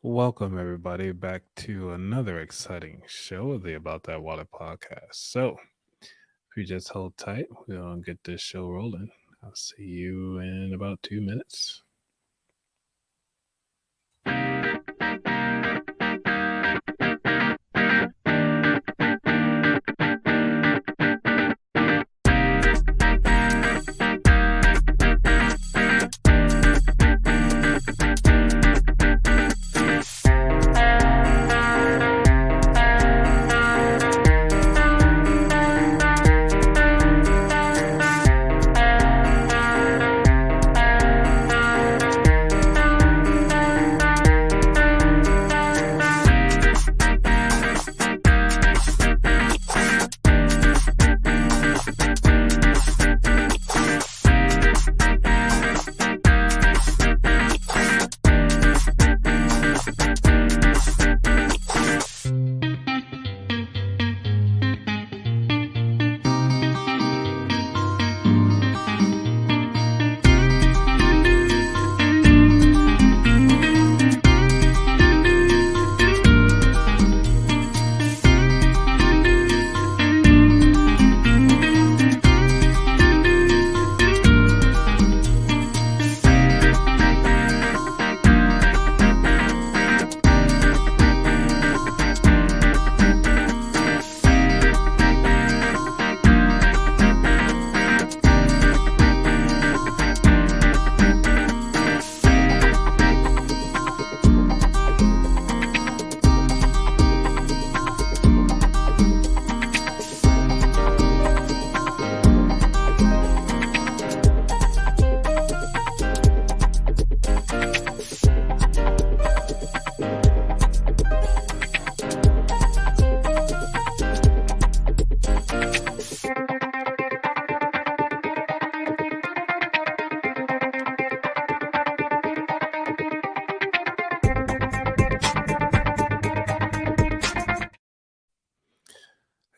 Welcome, everybody, back to another exciting show of the About That Wallet podcast. So, if you just hold tight, we'll get this show rolling. I'll see you in about 2 minutes.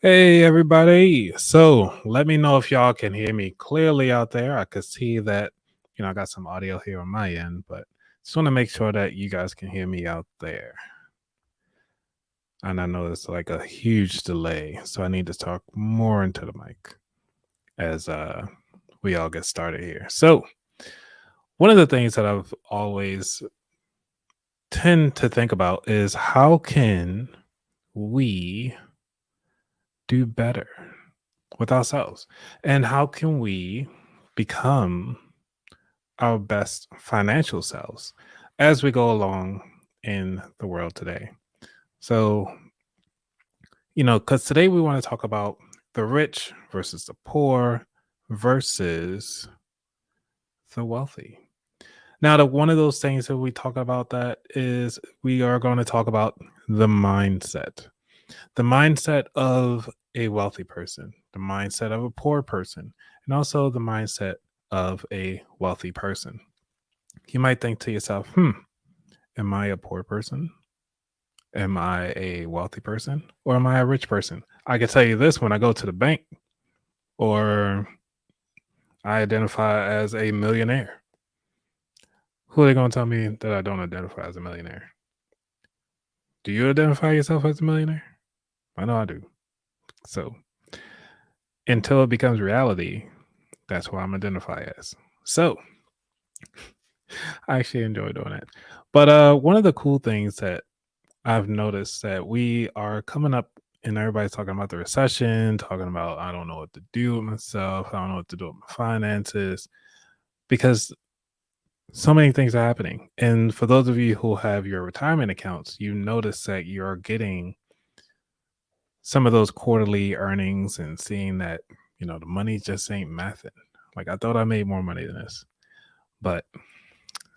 Hey, everybody. So, let me know if y'all can hear me clearly out there. I could see that, I got some audio here on my end, but just want to make sure that you guys can hear me out there. And I know it's like a huge delay, so I need to talk more into the mic as we all get started here. So, one of the things that I've always tend to think about is how can we do better with ourselves, and how can we become our best financial selves as we go along in the world today. So, because today we want to talk about the rich versus the poor versus the wealthy. Now, one of those things that we talk about that is we are going to talk about the mindset of a wealthy person, the mindset of a poor person, and also the mindset of a wealthy person. You might think to yourself, am I a poor person? Am I a wealthy person? Or am I a rich person? I can tell you this: when I go to the bank or I identify as a millionaire, who are they going to tell me that I don't identify as a millionaire? Do you identify yourself as a millionaire? I know I do. So until it becomes reality, that's what I'm identify as. So I actually enjoy doing it. But one of the cool things that I've noticed that we are coming up and everybody's talking about the recession, talking about I don't know what to do with myself, I don't know what to do with my finances, because so many things are happening. And for those of you who have your retirement accounts, you notice that you're getting some of those quarterly earnings and seeing that, the money just ain't mathing. Like, I thought I made more money than this, but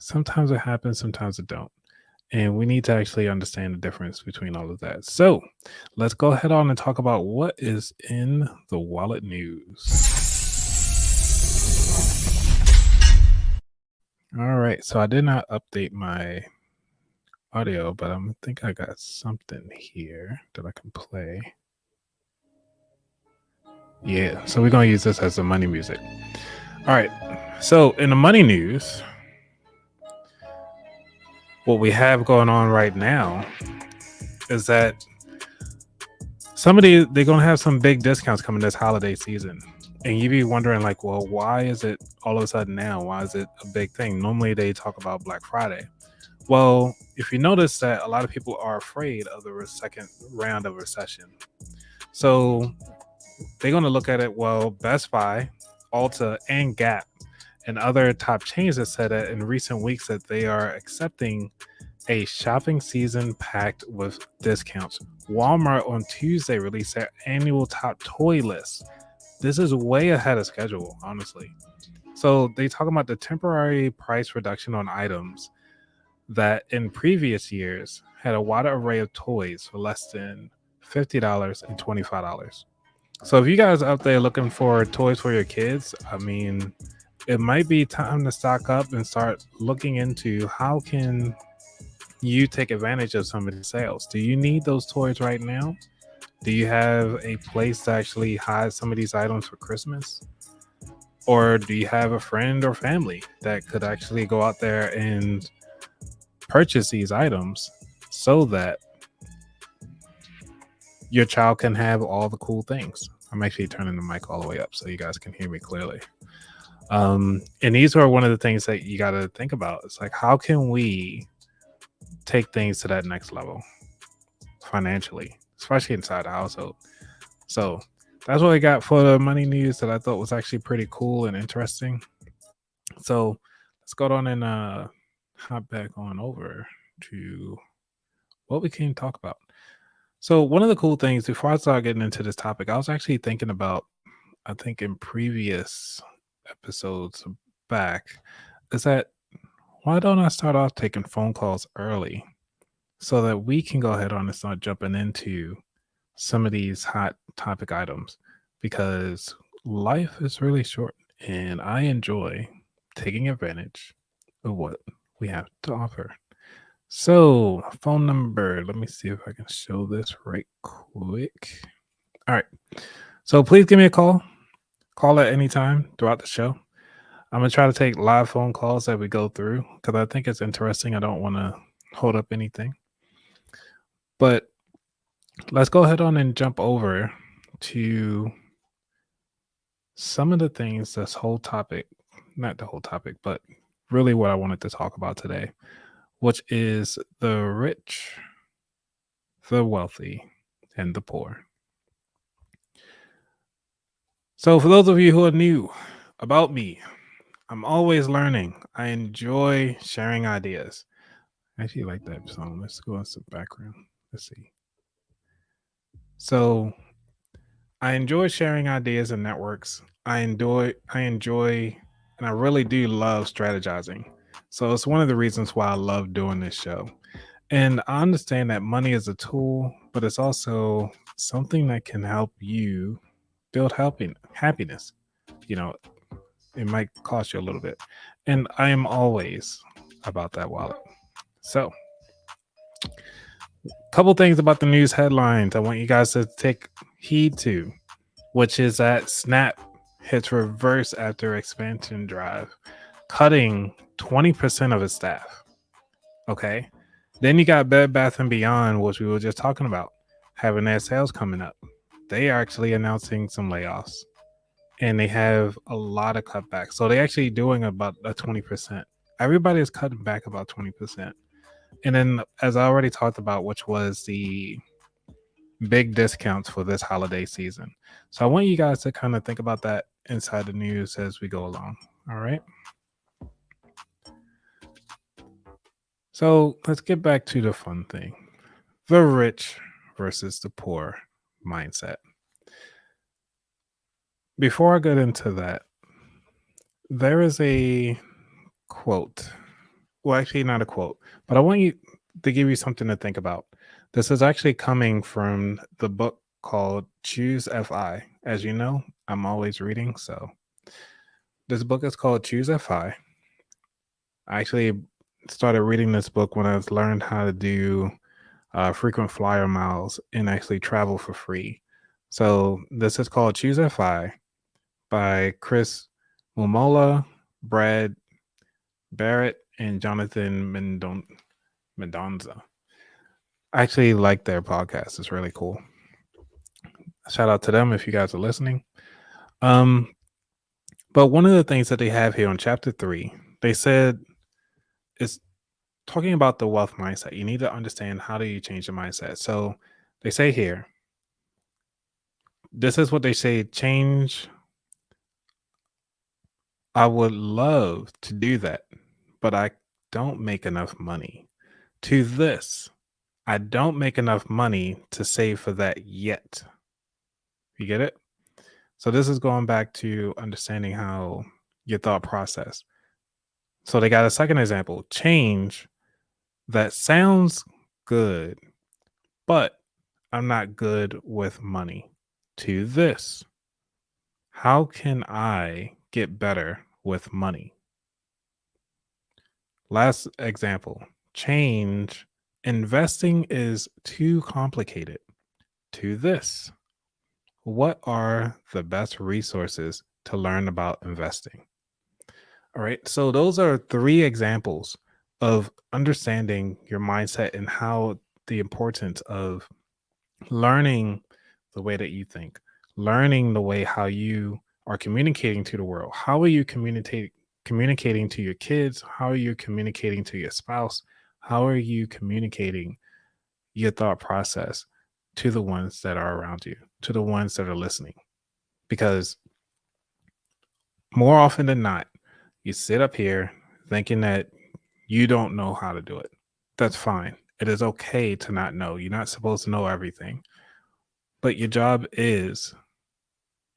sometimes it happens, sometimes it don't. And we need to actually understand the difference between all of that. So let's go ahead on and talk about what is in the wallet news. All right. So I did not update my audio, but I think I got something here that I can play. Yeah. So we're going to use this as the money music. All right. So in the money news, what we have going on right now is that they're gonna have some big discounts coming this holiday season. And you be wondering like, well, why is it all of a sudden now? Why is it a big thing? Normally they talk about Black Friday. Well, if you notice that a lot of people are afraid of the second round of recession. So they're going to look at it. Well, Best Buy, Ulta, and Gap and other top chains have said that in recent weeks that they are accepting a shopping season packed with discounts. Walmart on Tuesday released their annual top toy list. This is way ahead of schedule, honestly. So they talk about the temporary price reduction on items that in previous years had a wide array of toys for less than $50 and $25. So if you guys out there looking for toys for your kids, I mean, it might be time to stock up and start looking into how can you take advantage of some of the sales. Do you need those toys right now? Do you have a place to actually hide some of these items for Christmas? Or do you have a friend or family that could actually go out there and purchase these items so that your child can have all the cool things? I'm actually turning the mic all the way up so you guys can hear me clearly. And these are one of the things that you got to think about. It's like, how can we take things to that next level financially, especially inside the household? So that's what I got for the money news that I thought was actually pretty cool and interesting. So let's go on and hop back on over to what we can talk about. So one of the cool things before I start getting into this topic, I was actually thinking about, I think in previous episodes back, is that why don't I start off taking phone calls early so that we can go ahead on and start jumping into some of these hot topic items, because life is really short and I enjoy taking advantage of what we have to offer. So, phone number, let me see if I can show this right quick. All right. So, please give me a call. Call at any time throughout the show. I'm going to try to take live phone calls as we go through because I think it's interesting. I don't want to hold up anything. But let's go ahead on and jump over to some of the things, this whole topic, not the whole topic, but really what I wanted to talk about today, which is the rich, the wealthy, and the poor. So, for those of you who are new about me, I'm always learning. I enjoy sharing ideas. I actually like that song. Let's go on some background. Let's see. So, I enjoy sharing ideas and networks. And I really do love strategizing. So, it's one of the reasons why I love doing this show. And I understand that money is a tool, but it's also something that can help you build happiness. You know, it might cost you a little bit. And I am always about that wallet. So, a couple things about the news headlines I want you guys to take heed to, which is that Snap hits reverse after expansion drive, cutting 20% of its staff. Okay. Then you got Bed Bath and Beyond, which we were just talking about, having their sales coming up. They are actually announcing some layoffs, and they have a lot of cutbacks. So they're actually doing about a 20%. Everybody is cutting back about 20%. And then, as I already talked about, which was the big discounts for this holiday season. So I want you guys to kind of think about that inside the news as we go along. All right. So let's get back to the fun thing, the rich versus the poor mindset. Before I get into that, there is a quote. Well, actually, not a quote, but I want you to give you something to think about. This is actually coming from the book called Choose FI. As you know, I'm always reading. So this book is called Choose FI. I actually started reading this book when I learned how to do frequent flyer miles and actually travel for free. So this is called Choose FI by Chris Mumola, Brad Barrett, and Jonathan Mendonza. I actually like their podcast. It's really cool. Shout out to them if you guys are listening. Um, but one of the things that they have here on chapter 3, they said is talking about the wealth mindset. You need to understand how do you change your mindset. So they say here, this is what they say, change. I would love to do that, but I don't make enough money. To this, I don't make enough money to save for that yet. You get it? So this is going back to understanding how your thought process. So they got a second example, change that sounds good, but I'm not good with money. To this, how can I get better with money? Last example, change. Investing is too complicated. To this, what are the best resources to learn about investing? All right. So, those are 3 examples of understanding your mindset and how the importance of learning the way that you think, learning the way how you are communicating to the world. How are you communicating to your kids? How are you communicating to your spouse? How are you communicating your thought process to the ones that are around you, to the ones that are listening? Because more often than not, you sit up here thinking that you don't know how to do it. That's fine. It is okay to not know. You're not supposed to know everything. But your job is,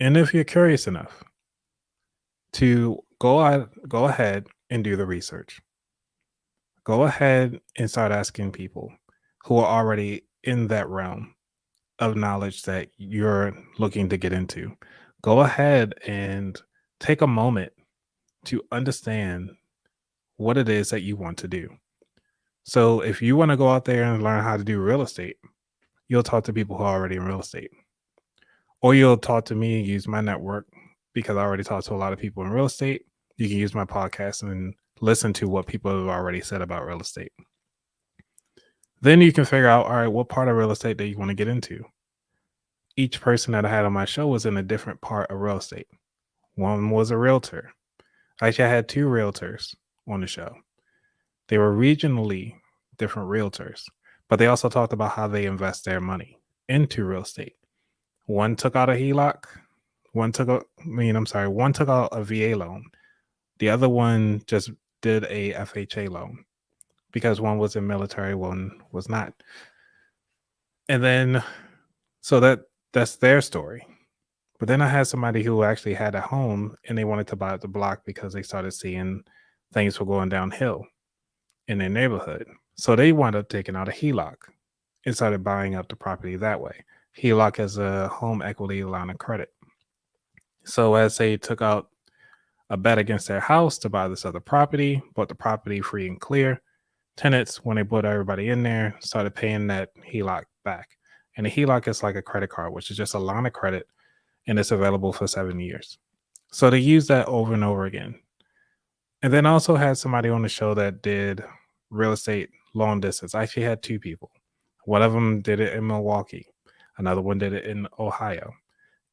and if you're curious enough, to go ahead and do the research. Go ahead and start asking people who are already in that realm of knowledge that you're looking to get into. Go ahead and take a moment to understand what it is that you want to do. So if you want to go out there and learn how to do real estate, you'll talk to people who are already in real estate. Or you'll talk to me and use my network because I already talked to a lot of people in real estate. You can use my podcast and listen to what people have already said about real estate. Then you can figure out, all right, what part of real estate that you want to get into. Each person that I had on my show was in a different part of real estate. One was a realtor. Actually, I had 2 realtors on the show. They were regionally different realtors, but they also talked about how they invest their money into real estate. One took out a HELOC. One took out a VA loan. The other one just did a FHA loan because one was in military, one was not. And then, so that's their story. But then I had somebody who actually had a home and they wanted to buy the block because they started seeing things were going downhill in their neighborhood. So they wound up taking out a HELOC and started buying up the property that way. HELOC is a home equity line of credit. So as they took out a bet against their house to buy this other property, bought the property free and clear, tenants, when they put everybody in there, started paying that HELOC back. And the HELOC is like a credit card, which is just a line of credit, and it's available for 7 years. So they use that over and over again. And then I also had somebody on the show that did real estate long distance. I actually had 2 people. One of them did it in Milwaukee. Another one did it in Ohio.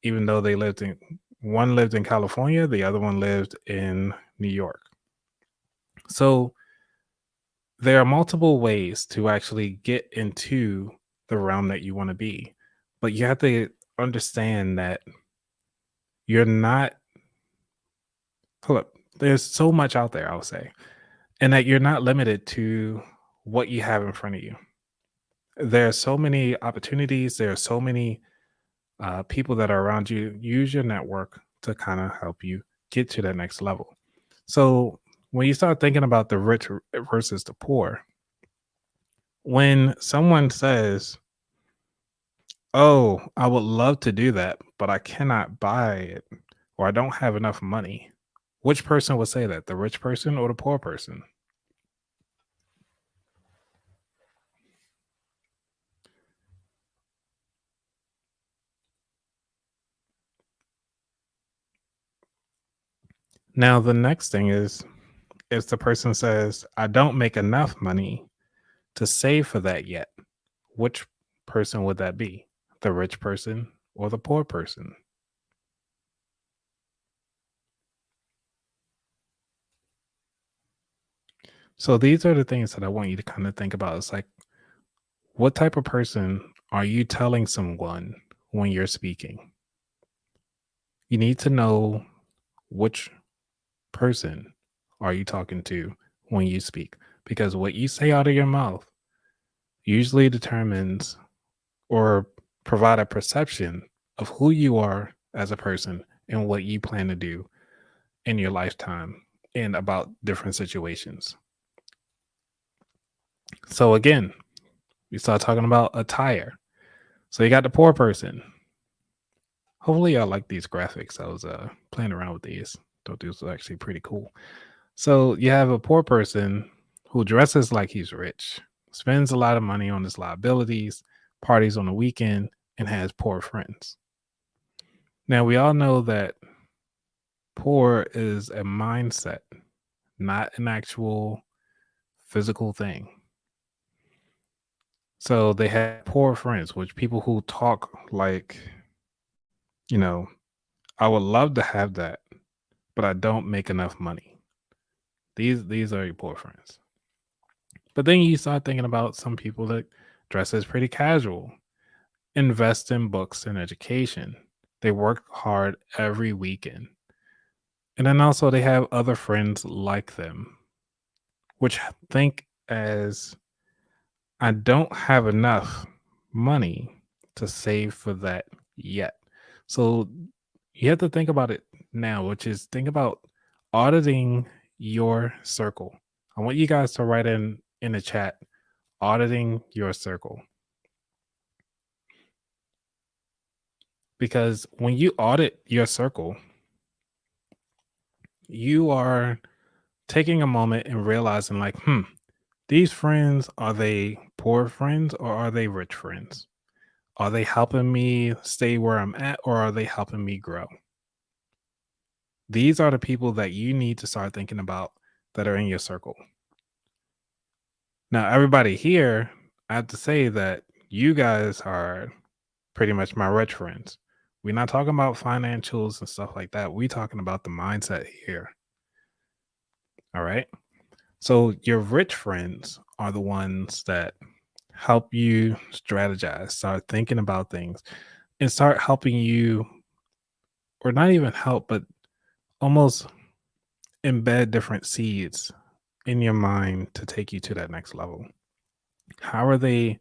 Even though one lived in California, the other one lived in New York. So there are multiple ways to actually get into the realm that you want to be. But you have to understand that you're not, hold up, there's so much out there, I'll say, and that you're not limited to what you have in front of you. There are so many opportunities. There are so many people that are around you. Use your network to kind of help you get to that next level. So when you start thinking about the rich versus the poor, when someone says, "Oh, I would love to do that, but I cannot buy it or I don't have enough money," which person would say that? The rich person or the poor person? Now, the next thing is if the person says, "I don't make enough money to save for that yet, which person would that be? The rich person or the poor person? So these are the things that I want you to kind of think about. It's like, what type of person are you telling someone when you're speaking? You need to know which person are you talking to when you speak, because what you say out of your mouth usually determines or provide a perception of who you are as a person and what you plan to do in your lifetime and about different situations. So again, we start talking about attire. So you got the poor person. Hopefully y'all like these graphics. I was playing around with these. Thought these were actually pretty cool. So you have a poor person who dresses like he's rich, spends a lot of money on his liabilities, parties on the weekend, and has poor friends. Now we all know that poor is a mindset, not an actual physical thing. So they have poor friends, which people who talk like, you know, I would love to have that, but I don't make enough money. These are your poor friends. But then you start thinking about some people that dress as pretty casual, invest in books and education. They work hard every weekend. And then also they have other friends like them, which think as I don't have enough money to save for that yet. So you have to think about it now, which is think about auditing your circle. I want you guys to write in the chat, auditing your circle. Because when you audit your circle, you are taking a moment and realizing like, these friends, are they poor friends or are they rich friends? Are they helping me stay where I'm at or are they helping me grow? These are the people that you need to start thinking about that are in your circle. Now, everybody here, I have to say that you guys are pretty much my rich friends. We're not talking about financials and stuff like that. We're talking about the mindset here. All right. So, your rich friends are the ones that help you strategize, start thinking about things, and start helping you, or not even help, but almost embed different seeds in your mind to take you to that next level. How are they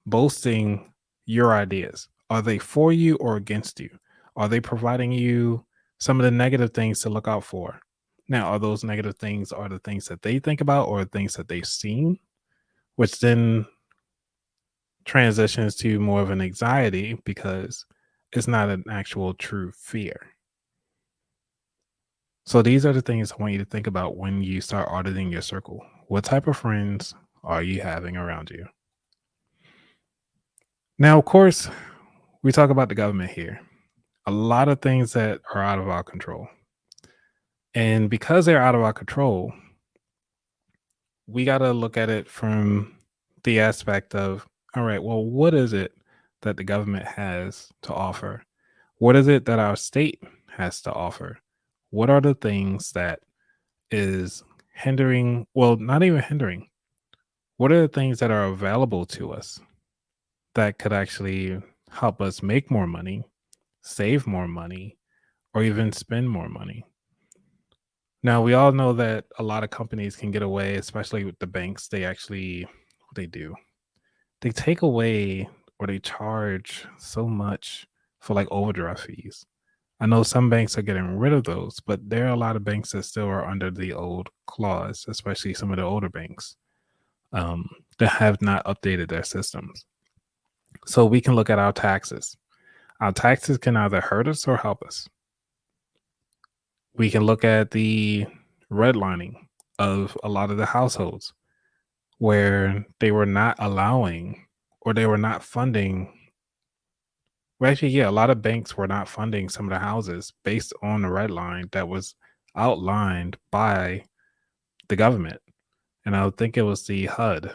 boasting your ideas? Are they for you or against you? Are they providing you some of the negative things to look out for? Now, are those negative things are the things that they think about or things that they've seen, which then transitions to more of an anxiety because it's not an actual true fear. So these are the things I want you to think about when you start auditing your circle. What type of friends are you having around you? Now, of course, we talk about the government here. A lot of things that are out of our control. And because they're out of our control, we got to look at it from the aspect of, all right, well, what is it that the government has to offer? What is it that our state has to offer? What are the things that is hindering, well, not even hindering, what are the things that are available to us that could actually help us make more money, save more money, or even spend more money? Now, we all know that a lot of companies can get away, especially with the banks. They actually, what they do, they take away or they charge so much for like overdraft fees. I know some banks are getting rid of those, but there are a lot of banks that still are under the old clause, especially some of the older banks um, that have not updated their systems. So we can look at our taxes. Our taxes can either hurt us or help us. We can look at the redlining of a lot of the households where they were not allowing or they were not funding. Well, actually, yeah, a lot of banks were not funding some of the houses based on the red line that was outlined by the government. And I would think it was the HUD.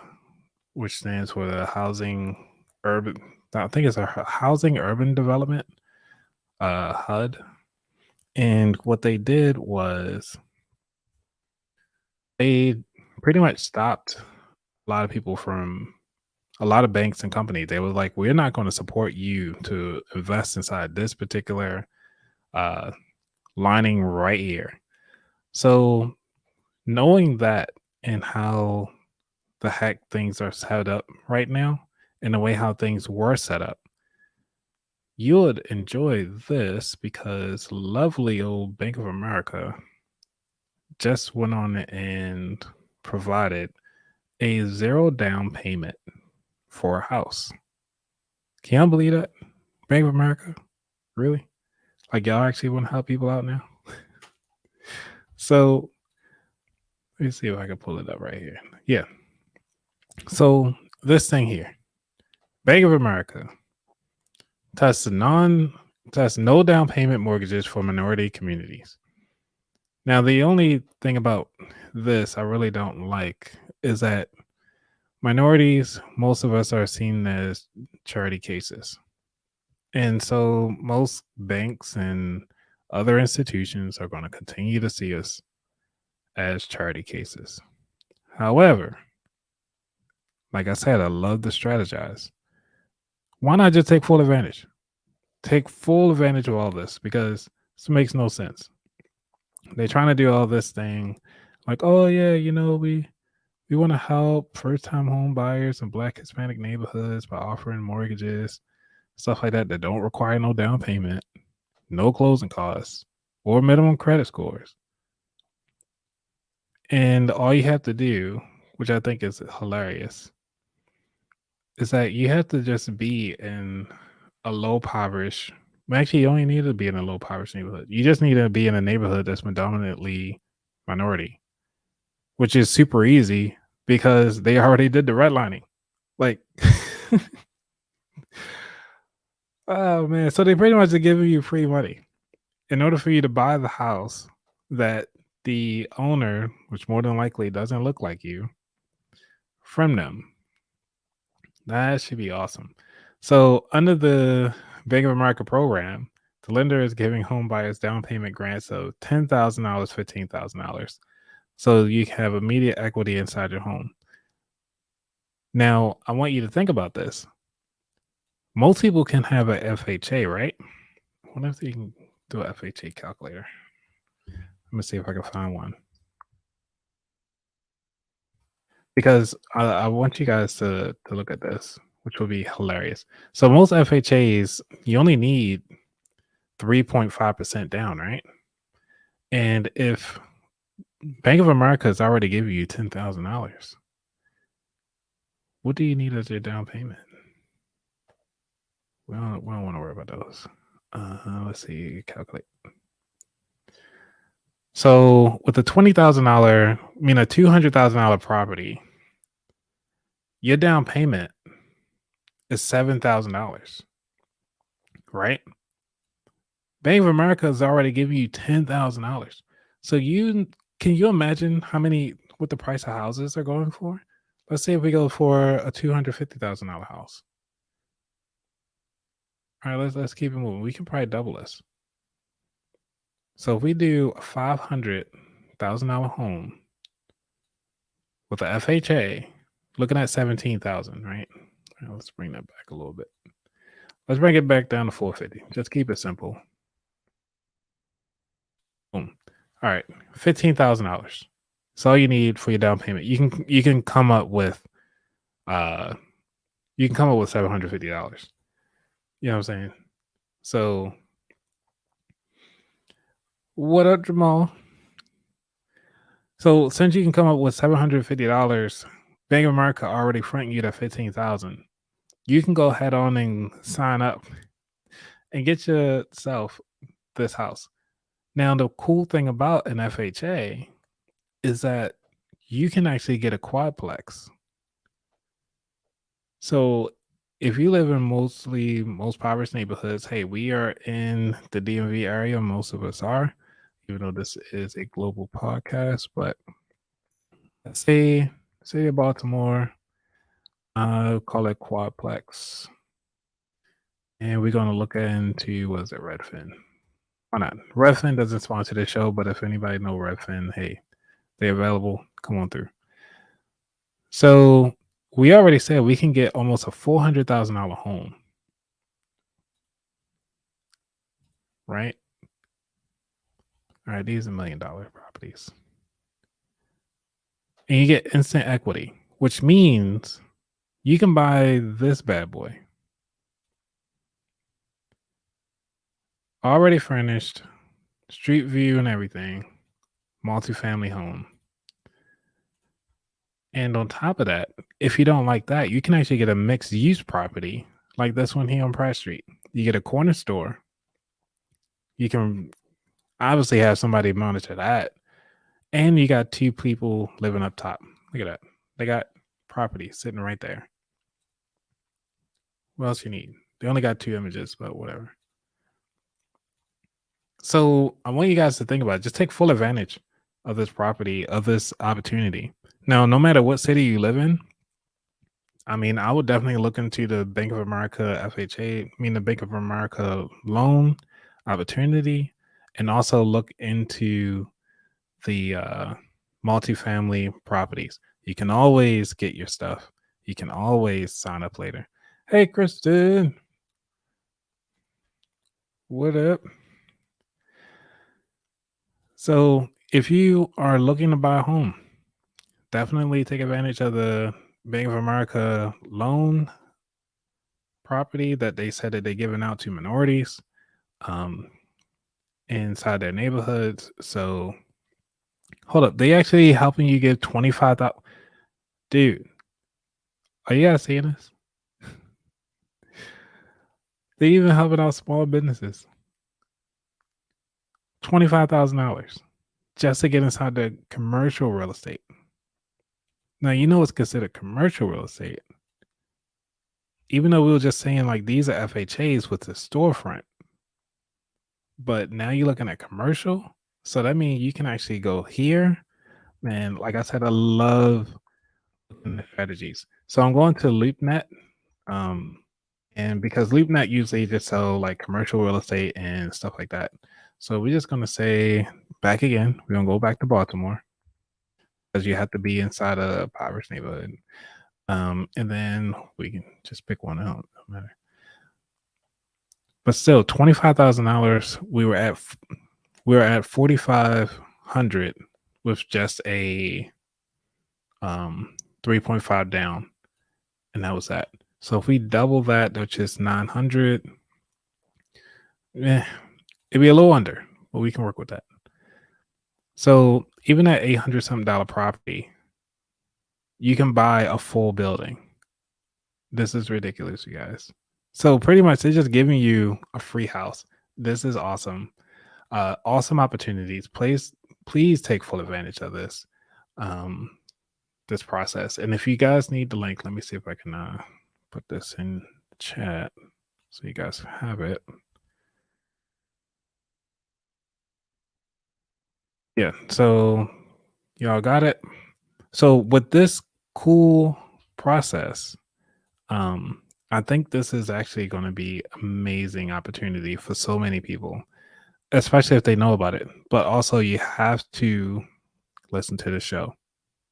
which stands for the urban. I think it's a housing urban development HUD. And what they did was they pretty much stopped a lot of people from a lot of banks and companies. They were like, we're not going to support you to invest inside this particular uh, lining right here. So knowing that and how the heck things are set up right now and the way how things were set up, you would enjoy this because lovely old Bank of America just went on and provided a zero down payment for a house. Can you believe that? Bank of America? Really? Like y'all actually want to help people out now? So let me see if I can pull it up right here. Yeah. So this thing here, Bank of America tests no down payment mortgages for minority communities. Now the only thing about this I really don't like is that minorities, most of us are seen as charity cases. And so most banks and other institutions are going to continue to see us as charity cases. However, like I said, I love to strategize. Why not just take full advantage? Take full advantage of all this because this makes no sense. They're trying to do all this thing like, oh yeah, we want to help first time home buyers in Black Hispanic neighborhoods by offering mortgages, stuff like that don't require no down payment, no closing costs, or minimum credit scores. And all you have to do, which I think is hilarious, is that you have to just be in a low poverty. Actually, you only need to be in a low poverty neighborhood. You just need to be in a neighborhood that's predominantly minority, which is super easy because they already did the redlining. Like, oh man, so they pretty much are giving you free money in order for you to buy the house that the owner, which more than likely doesn't look like you, from them. That should be awesome. So, under the Bank of America program, the lender is giving home buyers down payment grants of $10,000, $15,000. So you can have immediate equity inside your home. Now, I want you to think about this. Most people can have a FHA, right? I wonder if you can do a FHA calculator. Let me see if I can find one. Because I want you guys to look at this, which will be hilarious. So most FHAs, you only need 3.5% down, right? And if Bank of America has already given you $10,000, what do you need as your down payment? We don't want to worry about those. Let's see, calculate. So with a a $200,000 property, your down payment is $7,000, right? Bank of America is already giving you $10,000. So can you imagine what the price of houses are going for? Let's say if we go for a $250,000 house. All right, let's keep it moving. We can probably double this. So if we do a $500,000 home with a FHA, looking at 17,000, right? Let's bring that back a little bit. Let's bring it back down to 450. Just keep it simple. Boom. All right, $15,000. That's all you need for your down payment. You can come up with $750. You know what I'm saying? So what up, Jamal? So since you can come up with $750, Bank of America already fronting you that $15,000. You can go ahead on and sign up and get yourself this house. Now, the cool thing about an FHA is that you can actually get a quadplex. So if you live in most poverty neighborhoods, hey, we are in the DMV area. Most of us are, even though this is a global podcast. But say Baltimore, Call it quadplex. And we're gonna look into what is it, Redfin? Why not? Redfin doesn't sponsor the show, but if anybody know Redfin, hey, they're available. Come on through. So we already said we can get almost a $400,000 home, right? All right, these are $1 million properties. And you get instant equity, which means you can buy this bad boy already furnished, street view and everything, multifamily home. And on top of that, if you don't like that, you can actually get a mixed use property like this one here on Price Street. You get a corner store. You can obviously have somebody monitor that. And you got two people living up top. Look at that. They got property sitting right there. What else you need? They only got two images, but whatever. So I want you guys to think about it. Just take full advantage of this property, of this opportunity. Now, no matter what city you live in, I mean, I would definitely look into the Bank of America FHA, the Bank of America loan opportunity, and also look into the multifamily properties. You can always get your stuff. You can always sign up later. Hey, Kristen, what up? So, if you are looking to buy a home, definitely take advantage of the Bank of America loan property that they said that they're giving out to minorities um, inside their neighborhoods. So, hold up, they actually helping you get 25,000. Dude, are you guys seeing this? They even helping out small businesses. $25,000 just to get inside the commercial real estate. Now, you know what's considered commercial real estate. Even though we were just saying like these are FHAs with the storefront, but now you're looking at commercial. So that means you can actually go here. Man, like I said, I love looking at strategies. So I'm going to LoopNet. Um, and because LoopNet usually just sell like commercial real estate and stuff like that. So we're just gonna say back again. We're gonna go back to Baltimore because you have to be inside a impoverished neighborhood. And then we can just pick one out. No matter. But still, $25,000. We were at 4,500 with just a 3.5 down, and that was that. So if we double that, which is 900, it'd be a little under, but we can work with that. So even at $800 something property, you can buy a full building. This is ridiculous, you guys. So pretty much they're just giving you a free house. This is awesome. Awesome opportunities. Please take full advantage of this. This process. And if you guys need the link, let me see if I can put this in the chat so you guys have it. Yeah, so y'all got it. So with this cool process, I think this is actually going to be amazing opportunity for so many people, especially if they know about it. But also you have to listen to the show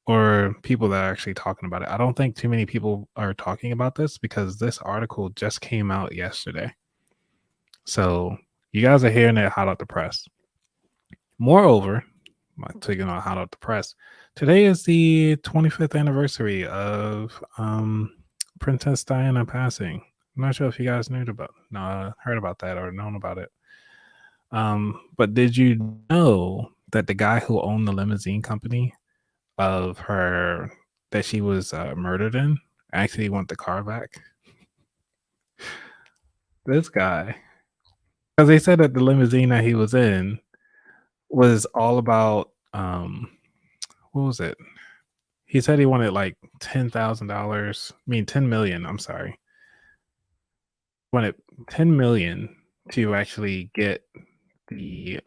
or people that are actually talking about it. I don't think too many people are talking about this because this article just came out yesterday. So you guys are hearing it hot out the press. Moreover, I'm taking on hot out the press. Today is the 25th anniversary of Princess Diana passing. I'm not sure if you guys heard about that or known about it. But did you know that the guy who owned the limousine company of her that she was murdered in actually want the car back? This guy, because they said that the limousine that he was in was all about what was it? He said he wanted like $10,000. I mean 10 million. I'm sorry. Wanted 10 million to actually get the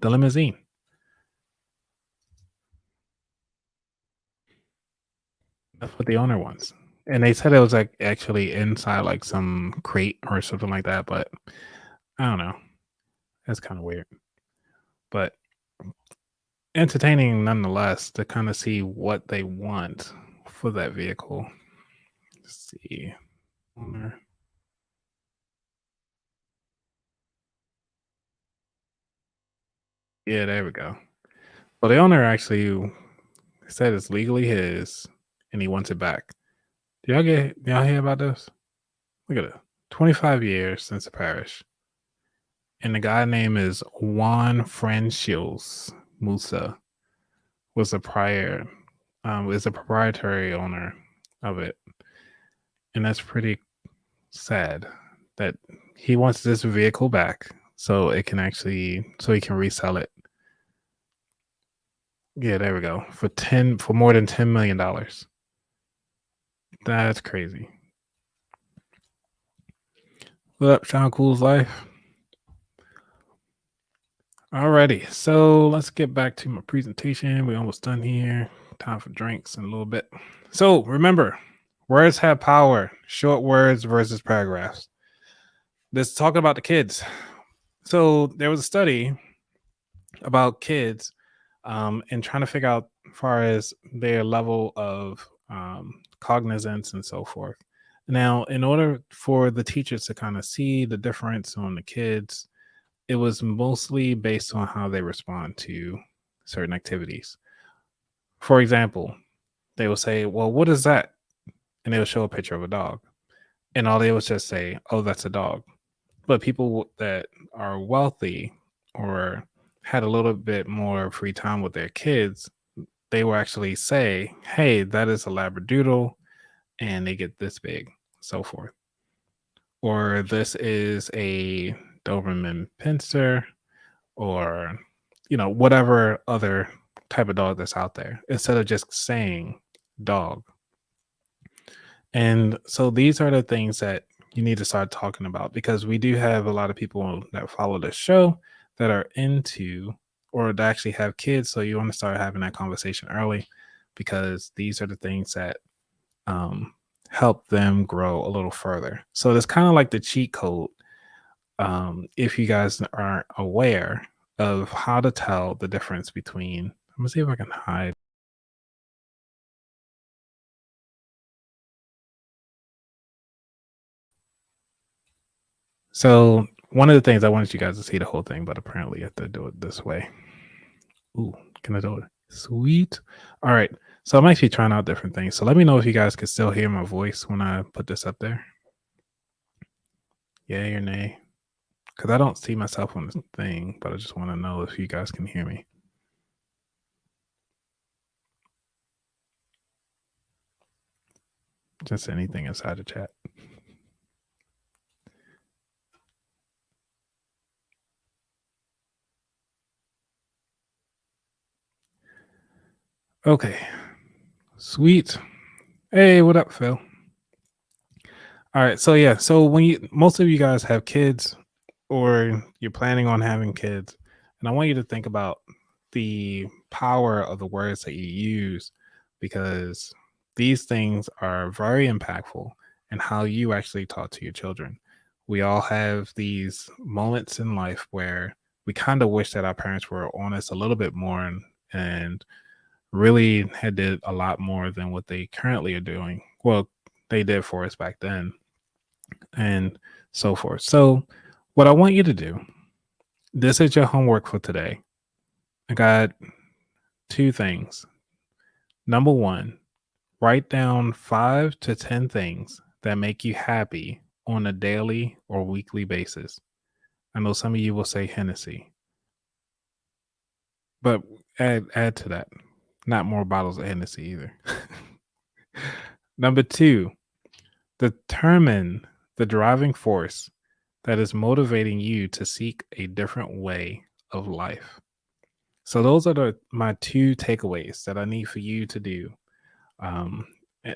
limousine. That's what the owner wants. And they said it was like actually inside like some crate or something like that, but I don't know. That's kind of weird. But entertaining nonetheless to kind of see what they want for that vehicle. Let's see. Owner. Yeah, there we go. Well, the owner actually said it's legally his and he wants it back. Y'all hear about this? Look at it. 25 years since the parish. And the guy name is Juan Franchios Musa was a prior is a proprietary owner of it. And that's pretty sad that he wants this vehicle back so it can actually so he can resell it. Yeah, there we go. For more than $10 million. That's crazy. What up, Sean Cool's life? Alrighty, so let's get back to my presentation. We're almost done here. Time for drinks in a little bit. So remember, words have power. Short words versus paragraphs. This is talking about the kids. So there was a study about kids and trying to figure out as far as their level of cognizance and so forth. Now, in order for the teachers to kind of see the difference on the kids, it was mostly based on how they respond to certain activities. For example, they will say, "Well, what is that?" And they will show a picture of a dog. And all they would just say, "Oh, that's a dog." But people that are wealthy or had a little bit more free time with their kids, they will actually say, "Hey, that is a Labradoodle," and they get this big, so forth. Or this is a Doberman Pincer, or whatever other type of dog that's out there, instead of just saying dog. And so these are the things that you need to start talking about, because we do have a lot of people that follow the show that are into or that actually have kids. So you want to start having that conversation early, because these are the things that help them grow a little further. So it's kind of like the cheat code. If you guys aren't aware of how to tell the difference between, I'm gonna see if I can hide. So one of the things I wanted you guys to see the whole thing, but apparently you have to do it this way. Ooh, can I do it? Sweet. All right. So I'm actually trying out different things. So let me know if you guys can still hear my voice when I put this up there. Yay or nay? Because I don't see myself on this thing, but I just want to know if you guys can hear me. Just anything inside the chat. Okay. Sweet. Hey, what up, Phil? All right. So yeah. So when most of you guys have kids or you're planning on having kids, and I want you to think about the power of the words that you use, because these things are very impactful in how you actually talk to your children. We all have these moments in life where we kind of wish that our parents were on us a little bit more, and really had did a lot more than what they currently are doing. Well, they did for us back then, and so forth. So, what I want you to do, this is your homework for today. I got two things. Number one, write down 5 to 10 things that make you happy on a daily or weekly basis. I know some of you will say Hennessy, but add to that. Not more bottles of Hennessy either. Number two, determine the driving force that is motivating you to seek a different way of life. So those are my two takeaways that I need for you to do um, eh,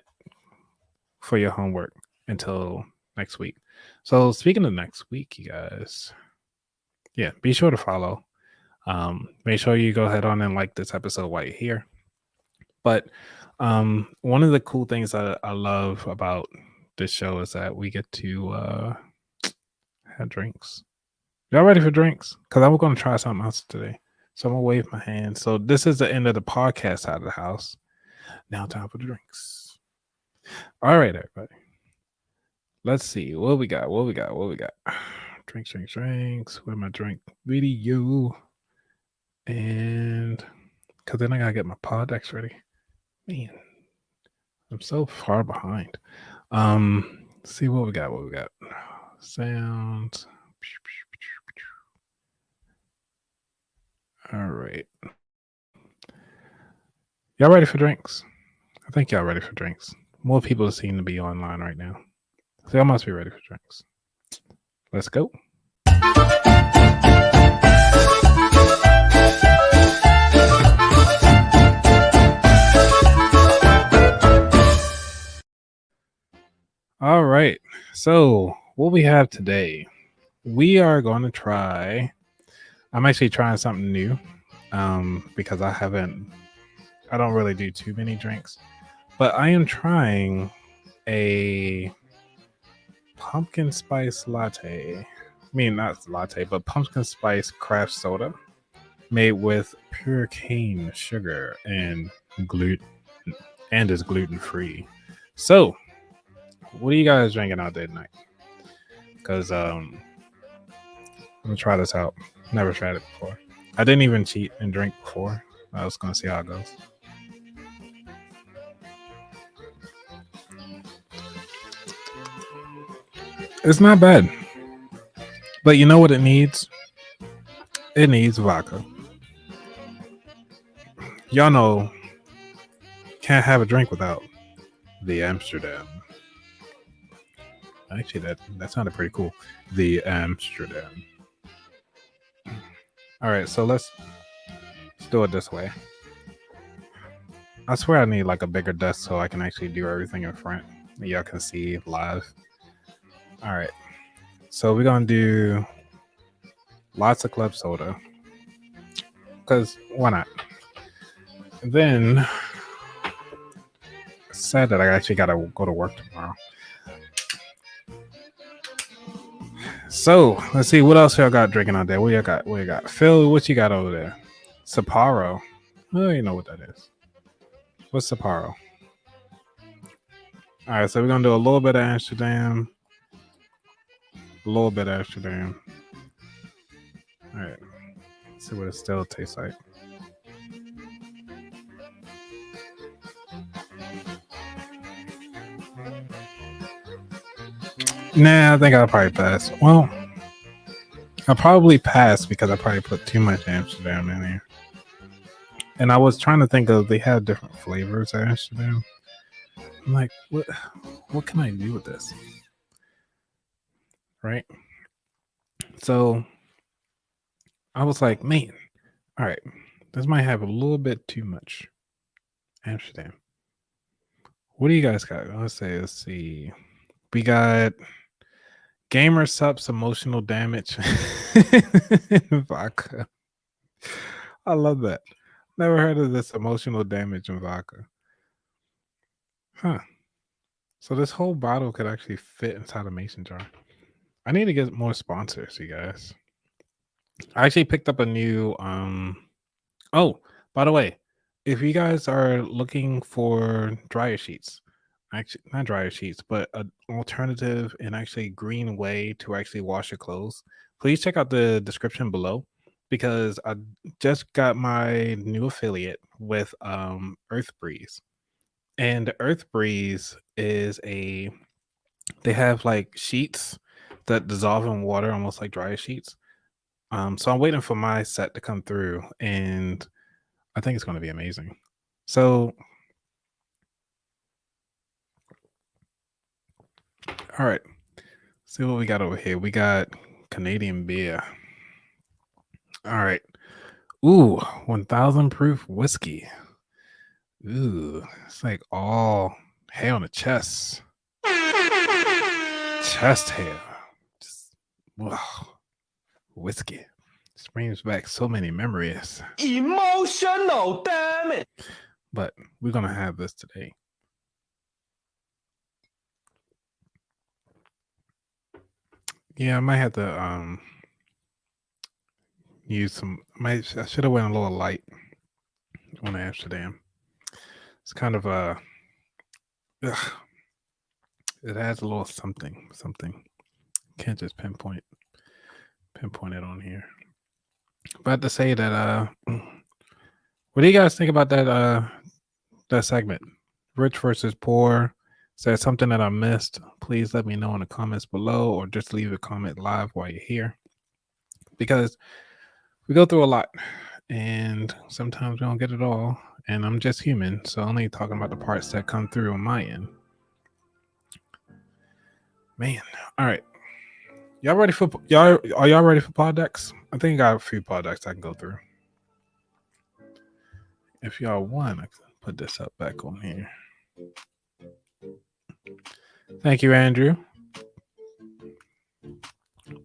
for your homework until next week. So speaking of next week, you guys, yeah, be sure to follow. Make sure you go ahead on and like this episode while you're here. But one of the cool things I love about this show is that we get to have drinks. Y'all ready for drinks? Because I'm going to try something else today. So I'm going to wave my hand. So this is the end of the podcast side of the house. Now time for the drinks. All right, everybody. Let's see. What we got? Drinks, drinks, drinks. Where my drink video? And because then I got to get my pod decks ready. Man, I'm so far behind. Let's see what we got. Sounds. All right. Y'all ready for drinks? I think y'all ready for drinks. More people seem to be online right now. So y'all must be ready for drinks. Let's go. All right. So what we have today, we are going to try. I'm actually trying something new because I don't really do too many drinks, but I am trying a pumpkin spice latte. I mean, not latte, but pumpkin spice craft soda made with pure cane sugar and gluten, and is gluten free. So, what are you guys drinking out there tonight? Because I'm gonna try this out. Never tried it before. I didn't even cheat and drink before. I was gonna see how it goes. It's not bad, but you know what it needs? It needs vodka. Y'all know, can't have a drink without the Amsterdam. Actually, that sounded pretty cool. The Amsterdam. All right, so let's do it this way. I swear I need like a bigger desk so I can actually do everything in front. Y'all can see live. All right, so we're gonna do lots of club soda because why not? And then it's sad that I actually gotta go to work tomorrow. So let's see what else y'all got drinking out there. What you got? Phil, what you got over there? Sapporo. Oh, you know what that is. What's Sapporo? All right, so we're gonna do a little bit of Amsterdam. A little bit of Amsterdam. All right. Let's see what it still tastes like. Nah, I think I'll probably pass. Well, I'll probably pass because I probably put too much Amsterdam in here. And I was trying to think of, they have different flavors of Amsterdam. I'm like, what can I do with this? Right? So I was like, man, all right, this might have a little bit too much Amsterdam. What do you guys got? Let's see. We got gamer subs emotional damage. Vodka. I love that. Never heard of this emotional damage in vodka. Huh. So this whole bottle could actually fit inside a mason jar. I need to get more sponsors, you guys. I actually picked up a new oh, by the way, if you guys are looking for dryer sheets, actually not dryer sheets, but an alternative and actually green way to actually wash your clothes, please check out the description below because I just got my new affiliate with Earth Breeze. And Earth Breeze is they have like sheets that dissolve in water almost like dryer sheets. So I'm waiting for my set to come through and I think it's going to be amazing. So, all right, see what we got over here. We got Canadian beer. All right. Ooh, 1000 proof whiskey. Ooh, it's like all hair on the chest. Chest hair. Just, wow. Whiskey. This brings back so many memories. Emotional, damn it. but we're gonna have this today. Yeah, I might have to use some. I should have went a little light on Amsterdam. It's kind of ugh, it has a little something. Can't just pinpoint it on here. But to say that what do you guys think about that segment? Rich versus poor. Is there something that I missed? Please let me know in the comments below, or just leave a comment live while you're here. Because we go through a lot, and sometimes we don't get it all. And I'm just human, so I'm only talking about the parts that come through on my end. Man, all right. Y'all ready for y'all? Are y'all ready for pod decks? I think I got a few pod decks I can go through. If y'all want, I can put this up back on here. Thank you, Andrew.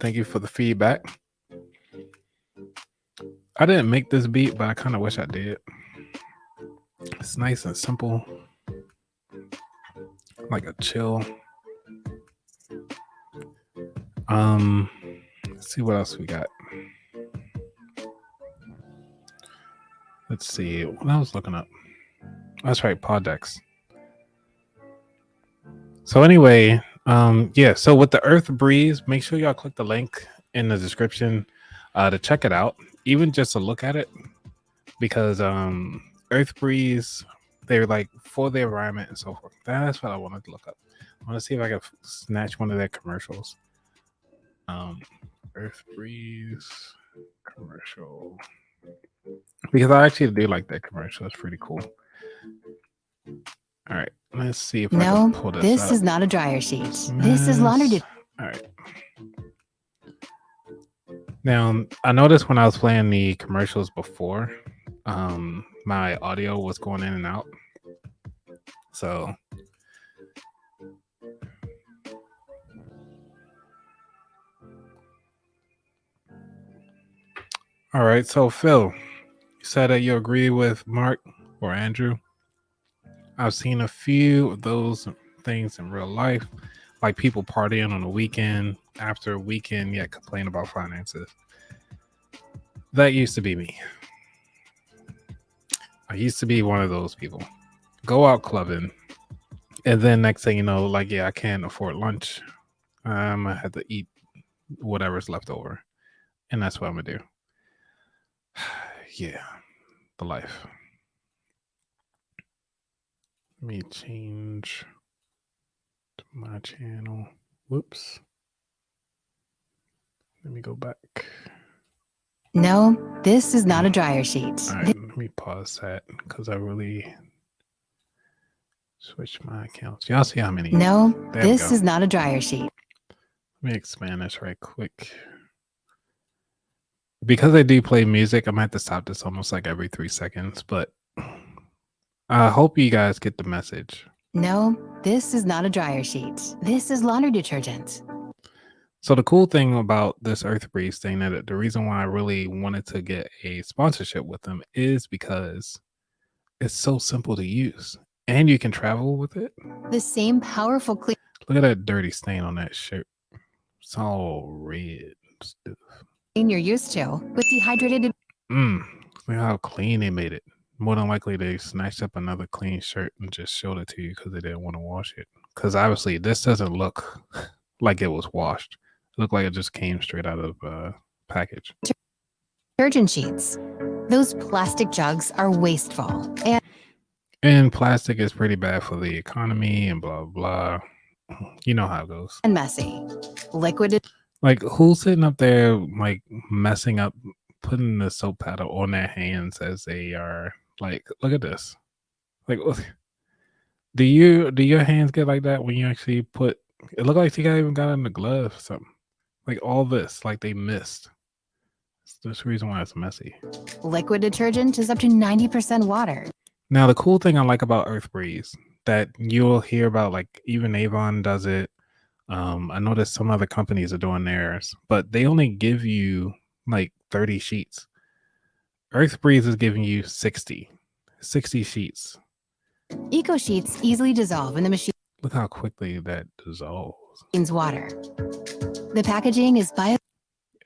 Thank you for the feedback. I didn't make this beat, but I kind of wish I did. It's nice and simple, like a chill. Let's see what else we got. Let's see what I was looking up. That's right, pod decks. So anyway, yeah. So with the Earth Breeze, make sure y'all click the link in the description to check it out, even just to look at it, because Earth Breeze, they're like for the environment and so forth. That's what I wanted to look up. I want to see if I can snatch one of their commercials. Earth Breeze commercial, because I actually do like that commercial. It's pretty cool. All right, let's see if I can pull this up. This is not a dryer sheet. This is laundry. All right. Now, I noticed when I was playing the commercials before, my audio was going in and out. So, all right. So, Phil, you said that you agree with Mark or Andrew. I've seen a few of those things in real life, like people partying on a weekend, after a weekend, yet complain about finances. That used to be me. I used to be one of those people. Go out clubbing, and then next thing you know, like, yeah, I can't afford lunch. I'm gonna have to eat whatever's left over, and that's what I'm gonna do. Yeah, the life. Let me change to my channel. Whoops. Let me go back. No, this is not a dryer sheet. All right, let me pause that because I really switched my accounts. Y'all see how many? No, this is not a dryer sheet. Let me expand this right quick. Because I do play music, I might have to stop this almost like every 3 seconds, but I hope you guys get the message. No, this is not a dryer sheet. This is laundry detergent. So the cool thing about this Earth Breeze thing, that the reason why I really wanted to get a sponsorship with them is because it's so simple to use, and you can travel with it. The same powerful clean. Look at that dirty stain on that shirt. It's all red stuff. You're used to with dehydrated. Look how clean they made it. More than likely, they snatched up another clean shirt and just showed it to you because they didn't want to wash it. Because obviously, this doesn't look like it was washed. It looked like it just came straight out of package. Detergent sheets. Those plastic jugs are wasteful. And plastic is pretty bad for the economy and blah, blah. You know how it goes. And messy. Liquid. Like, who's sitting up there, like, messing up, putting the soap powder on their hands as they are, like, look at this. Like, do your hands get like that when you actually put, it looked like you even got in the glove or something. Like, all this, like, they missed. That's the reason why it's messy. Liquid detergent is up to 90% water. Now, the cool thing I like about Earth Breeze that you'll hear about, like, even Avon does it. I noticed some other companies are doing theirs, but they only give you like 30 sheets. Earth Breeze is giving you 60. 60 sheets. Eco sheets easily dissolve in the machine's Look how quickly that dissolves. water. The packaging is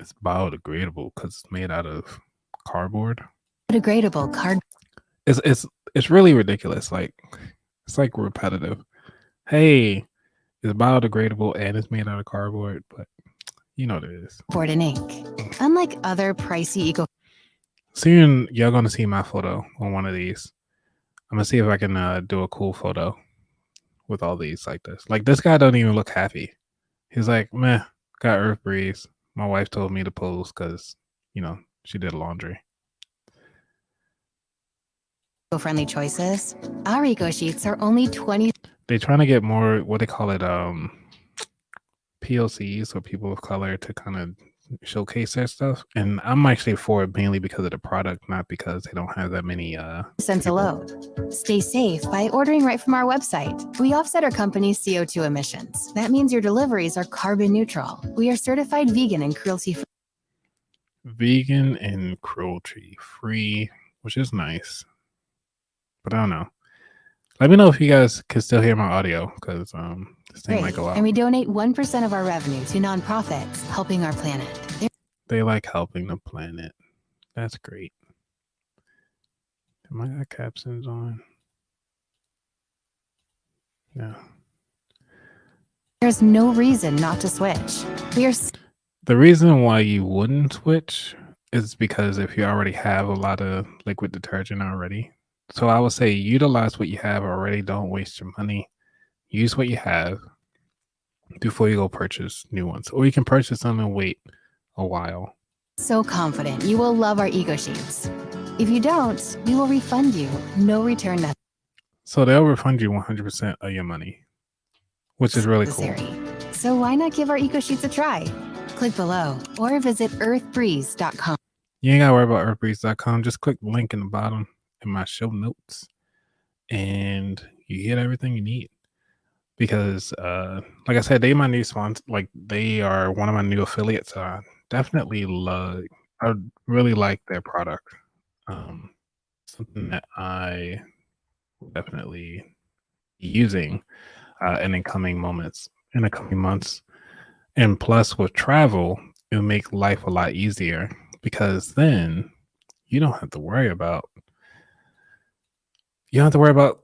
It's biodegradable because it's made out of cardboard. biodegradable card. It's really ridiculous. Like it's like repetitive. Hey, it's biodegradable and it's made out of cardboard, but you know what it is. Board and ink. Unlike other pricey eco, Soon y'all gonna see my photo on one of these. I'm gonna see if I can do a cool photo with all these like this. Like this guy doesn't even look happy. He's like, meh, got Earth Breeze. My wife told me to pose because, you know, she did laundry. friendly choices, our eco sheets are only 20. They're trying to get more, what they call it, POCs, or people of color, to kind of showcase their stuff. And I'm actually for it mainly because of the product, not because they don't have that many Cents a people. load. Stay safe by ordering right from our website. We offset our company's CO2 emissions. That means your deliveries are carbon neutral. We are certified vegan and cruelty-free. Vegan and cruelty free, which is nice. But I don't know. Let me know if you guys can still hear my audio, because this thing might go out. And we donate 1% of our revenue to nonprofits helping our planet. They like helping the planet. That's great. Am I got captions on? Yeah. There's no reason not to switch. The reason why you wouldn't switch is because if you already have a lot of liquid detergent already. So I would say utilize what you have already. Don't waste your money. Use what you have before you go purchase new ones. Or you can purchase them and wait a while. So confident you will love our eco sheets. If you don't, we will refund you. No return necessary. So they'll refund you 100% of your money, which is really cool. So why not give our eco sheets a try? Click below or visit earthbreeze.com. You ain't got to worry about earthbreeze.com. Just click the link in the bottom in my show notes and you get everything you need. Because like I said, they my new sponsor. Like they are one of my new affiliates. I really like their product. Something that I definitely using in the coming months. And plus with travel, it'll make life a lot easier, because then you don't have to worry about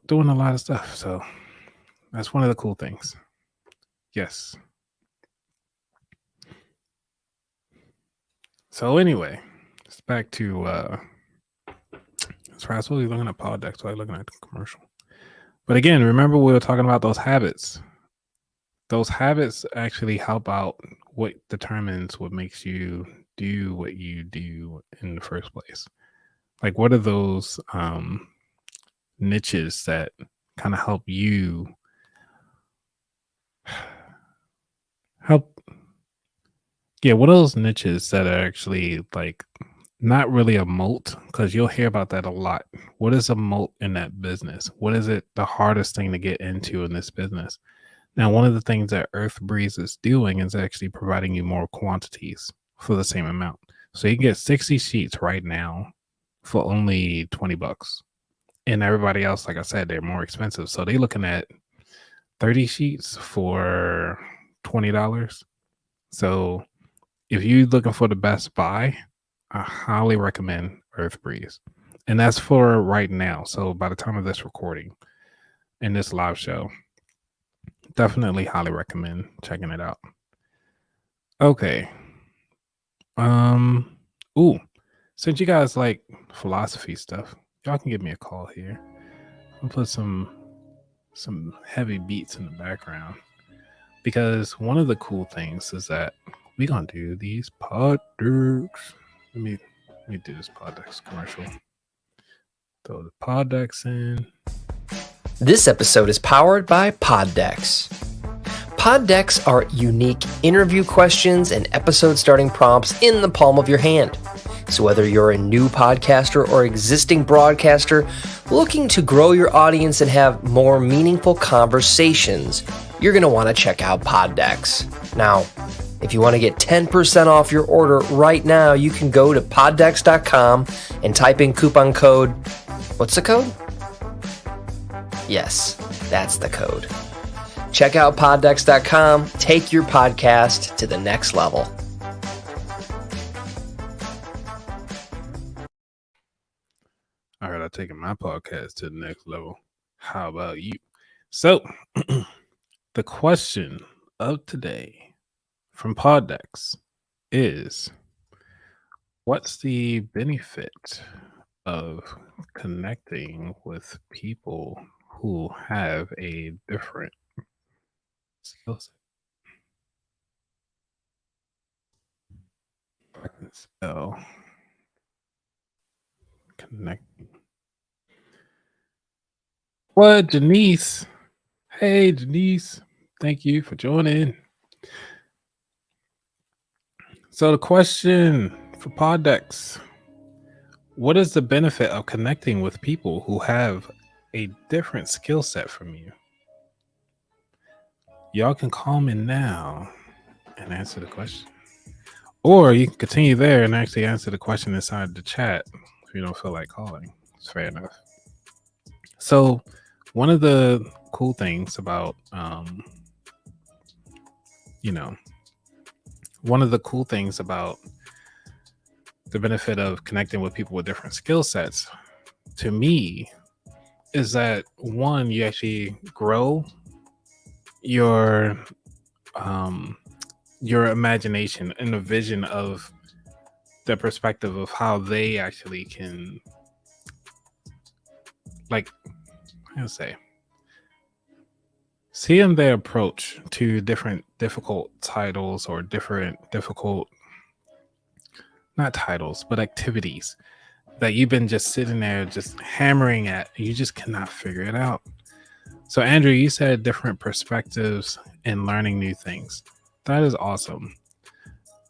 doing a lot of stuff. So that's one of the cool things. Yes. So anyway, it's back to I was really looking at pod decks while I was looking at the commercial. But again, remember we were talking about those habits. Those habits actually help out what determines what makes you do what you do in the first place. Like what are those niches that kind of help you what are those niches that are actually like not really a moat? Because you'll hear about that a lot. What is a moat in that business? What is it the hardest thing to get into in this business? Now, one of the things that Earth Breeze is doing is actually providing you more quantities for the same amount. So you can get 60 sheets right now for only $20. And everybody else, like I said, they're more expensive. So they're looking at 30 sheets for $20. So if you're looking for the best buy, I highly recommend Earth Breeze. And that's for right now. So by the time of this recording in this live show, definitely highly recommend checking it out. Okay. Since you guys like philosophy stuff, y'all can give me a call here. I'll put some heavy beats in the background, because one of the cool things is that we're gonna do these pod decks. Let me do this pod decks commercial. Throw the pod decks in. This episode is powered by Pod Decks. Pod Decks are unique interview questions and episode starting prompts in the palm of your hand. So whether you're a new podcaster or existing broadcaster looking to grow your audience and have more meaningful conversations, you're going to want to check out Pod Decks. Now, if you want to get 10% off your order right now, you can go to poddecks.com and type in coupon code, what's the code? Yes, that's the code. Check out poddex.com. Take your podcast to the next level. All right, I've taken my podcast to the next level. How about you? So, the question of today from Poddex is, what's the benefit of connecting with people who have a different skill set? I can spell connecting. What, Janice? Hey, Janice. Thank you for joining. So the question for Poddex: what is the benefit of connecting with people who have a different skill set from you? Y'all can call me now and answer the question. Or you can continue there and actually answer the question inside the chat if you don't feel like calling. It's fair enough. So one of the cool things about, one of the cool things about the benefit of connecting with people with different skill sets, to me, is that one, you actually grow your imagination and the vision of the perspective of how they actually can, like, how to say, seeing their approach to different difficult titles or difficult, not titles, but activities that you've been just sitting there just hammering at. You just cannot figure it out. So, Andrew, you said different perspectives and learning new things. That is awesome.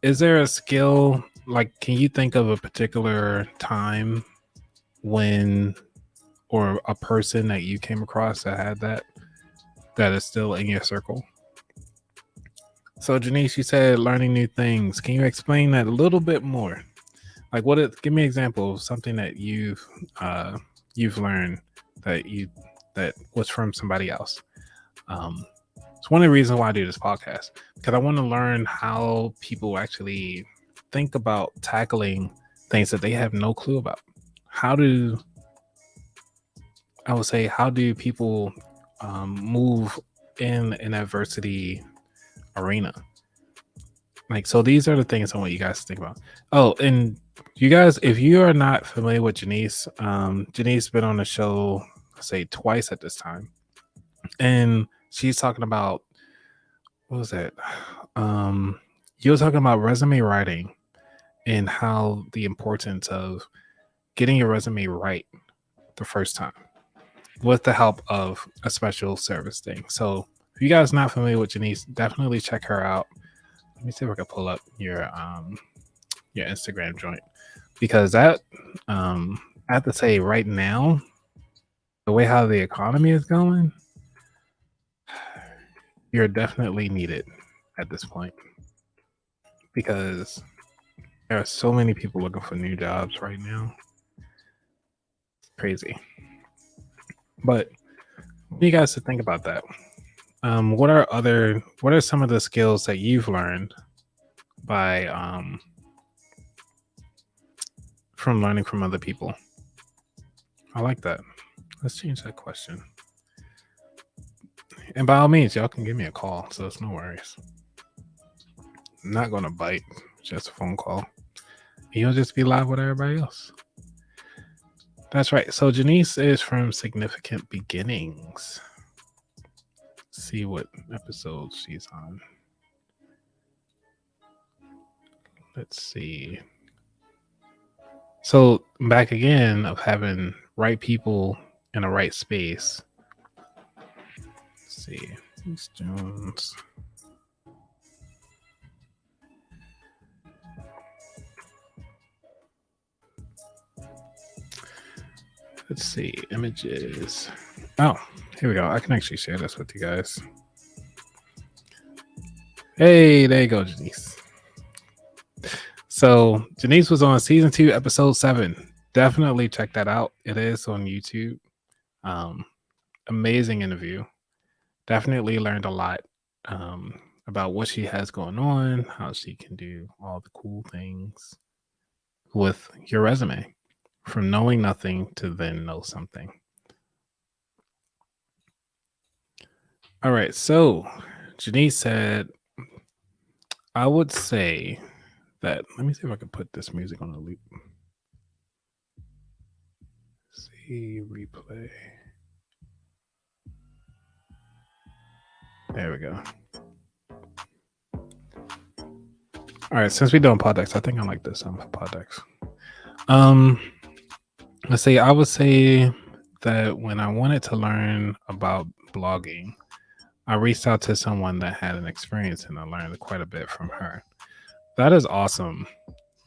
Is there a skill, like, can you think of a particular time when, or a person that you came across that had that is still in your circle? So, Janice, you said learning new things. Can you explain that a little bit more? Like, give me an example of something that you've learned that was from somebody else. It's one of the reasons why I do this podcast, because I want to learn how people actually think about tackling things that they have no clue about. How do people move in an adversity arena? Like, so these are the things I want you guys to think about. Oh, and you guys, if you are not familiar with Janice, Janice's been on the show, say, twice at this time. And she's talking about, what was that? You were talking about resume writing and how the importance of getting your resume right the first time with the help of a special service thing. So if you guys are not familiar with Janice, definitely check her out. Let me see if I can pull up your Instagram joint, because that I have to say right now, the way how the economy is going, you're definitely needed at this point, because there are so many people looking for new jobs right now. It's crazy. But I want you guys to think about that. What are some of the skills that you've learned by from learning from other people? I like that. Let's change that question. And by all means, y'all can give me a call, so it's no worries. I'm not gonna bite, just a phone call. You'll just be live with everybody else. That's right. So Janice is from Significant Beginnings. Let's see what episode she's on. Let's see. So back again of having right people in the right space. Let's see. Denise Jones. Let's see. Images. Oh, here we go. I can actually share this with you guys. Hey, there you go, Janice. So Janice was on season 2, episode 7. Definitely check that out. It is on YouTube. amazing interview. Definitely learned a lot um, about what she has going on, how she can do all the cool things with your resume from knowing nothing to then know something. All right. So Janice said, I would say that, let me see if I can put this music on a loop. See replay. There we go. All right, since we're doing podcasts, I think I like this podcasts. Let's see. I would say that when I wanted to learn about blogging, I reached out to someone that had an experience, and I learned quite a bit from her. That is awesome.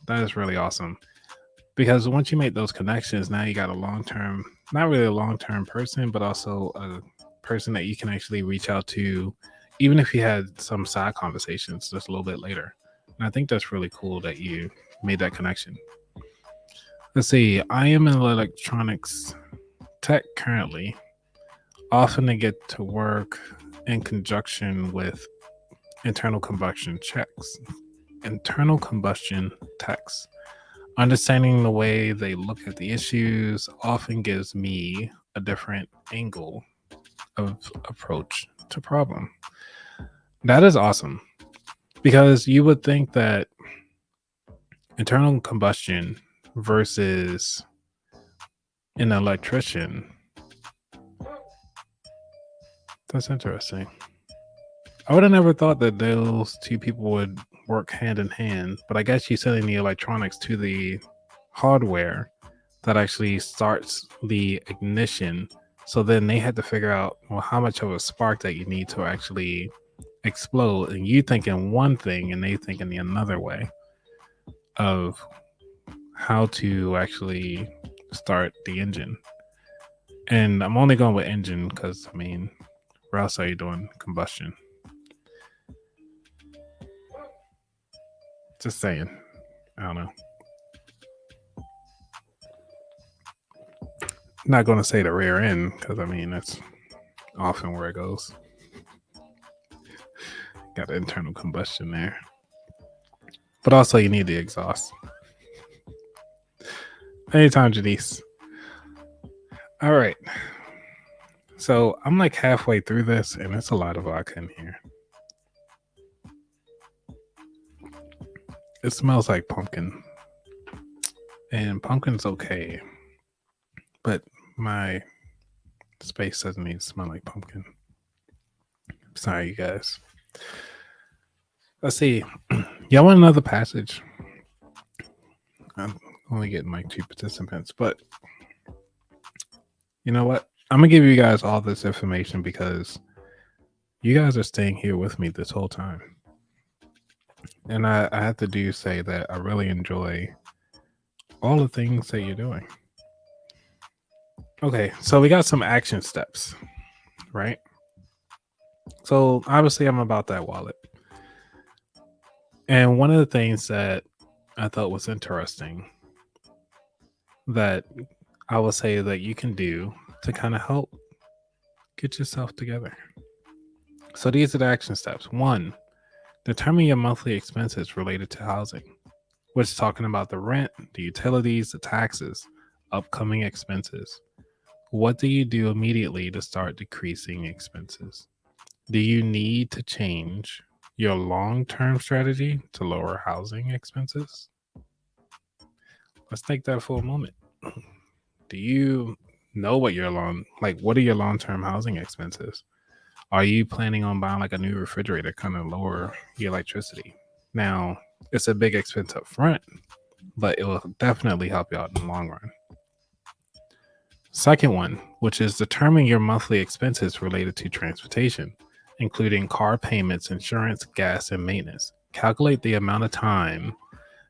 That is really awesome. Because once you make those connections, now you got a long term, not really a long term person, but also a person that you can actually reach out to, even if you had some side conversations just a little bit later. And I think that's really cool that you made that connection. Let's see. I am in electronics tech currently. Often I get to work in conjunction with internal combustion checks, internal combustion techs. Understanding the way they look at the issues often gives me a different angle of approach to problem. That is awesome because you would think that internal combustion versus an electrician, that's interesting. I would have never thought that those two people would work hand in hand, but I guess you're selling the electronics to the hardware that actually starts the ignition. So then they had to figure out, well, how much of a spark that you need to actually explode. And you thinking one thing and they thinking the another way of how to actually start the engine. And I'm only going with engine because, I mean, where else are you doing combustion? Just saying. I don't know. I'm not going to say the rear end because, I mean, that's often where it goes. Got the internal combustion there. But also, you need the exhaust. Anytime, Janice. All right. So I'm like halfway through this, and it's a lot of vodka in here. It smells like pumpkin. And pumpkin's okay. But my space doesn't need to smell like pumpkin. Sorry, you guys. Let's see. Y'all want another passage? I'm only getting like 2 participants, but you know what? I'm going to give you guys all this information because you guys are staying here with me this whole time. And I have to say that I really enjoy all the things that you're doing. Okay, so we got some action steps, right? So obviously I'm about that wallet. And one of the things that I thought was interesting that I will say that you can do to kind of help get yourself together. So these are the action steps. 1, determine your monthly expenses related to housing, which is talking about the rent, the utilities, the taxes, upcoming expenses. What do you do immediately to start decreasing expenses? Do you need to change your long-term strategy to lower housing expenses? Let's take that for a moment. Do you know what what are your long-term housing expenses? Are you planning on buying like a new refrigerator, kind of lower your electricity? Now, it's a big expense up front, but it will definitely help you out in the long run. Second one, which is determine your monthly expenses related to transportation, including car payments, insurance, gas, and maintenance. Calculate the amount of time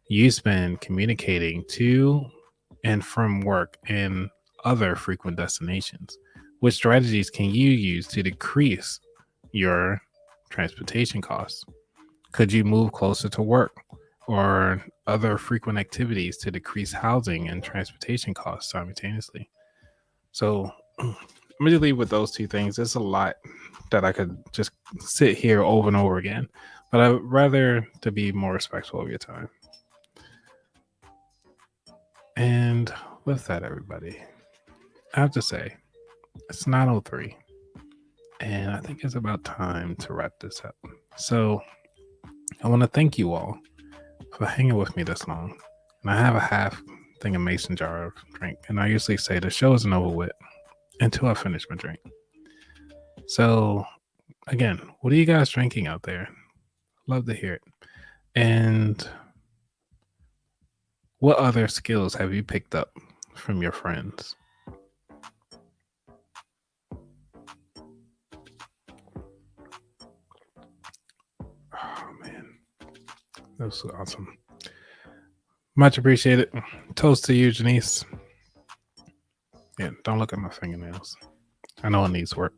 you spend communicating to and from work and other frequent destinations. Which strategies can you use to decrease your transportation costs? Could you move closer to work or other frequent activities to decrease housing and transportation costs simultaneously? So I'm gonna leave with those two things. There's a lot that I could just sit here over and over again, but I'd rather to be more respectful of your time. And with that, everybody, I have to say it's 9:03, and I think it's about time to wrap this up. So I want to thank you all for hanging with me this long. And I have a half thing of mason jar of drink, and I usually say the show isn't over with until I finish my drink. So again, what are you guys drinking out there? Love to hear it. And what other skills have you picked up from your friends? Oh man, that was so awesome. Much appreciated. Toast to you, Janice. Yeah, don't look at my fingernails. I know it needs work.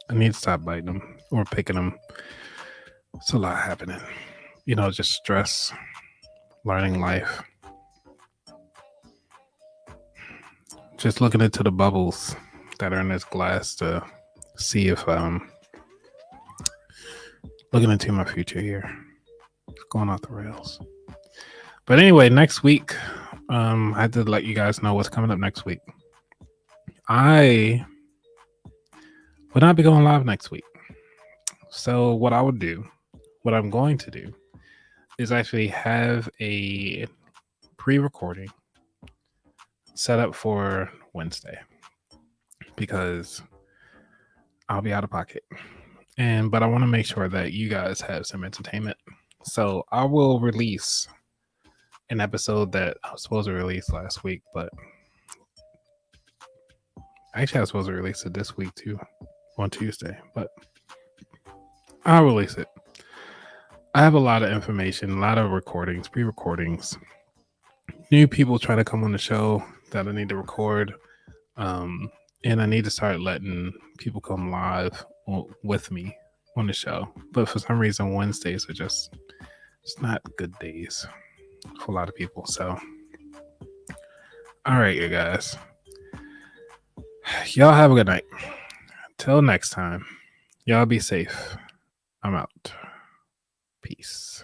I need to stop biting them or picking them. It's a lot happening. Just stress, learning life. Just looking into the bubbles that are in this glass to see if looking into my future here. It's going off the rails. But anyway, next week, I had to let you guys know what's coming up next week. I will not be going live next week. So what I'm going to do is actually have a pre-recording set up for Wednesday because I'll be out of pocket. But I want to make sure that you guys have some entertainment. So I will release an episode that I was supposed to release last week, but actually I was supposed to release it this week too, on Tuesday, but I'll release it. I have a lot of information, a lot of recordings, pre-recordings, new people trying to come on the show that I need to record, and I need to start letting people come live with me on the show. But for some reason, Wednesdays are it's not good days for a lot of people. So, all right, you guys. Y'all have a good night. Till next time, y'all be safe. I'm out. Peace.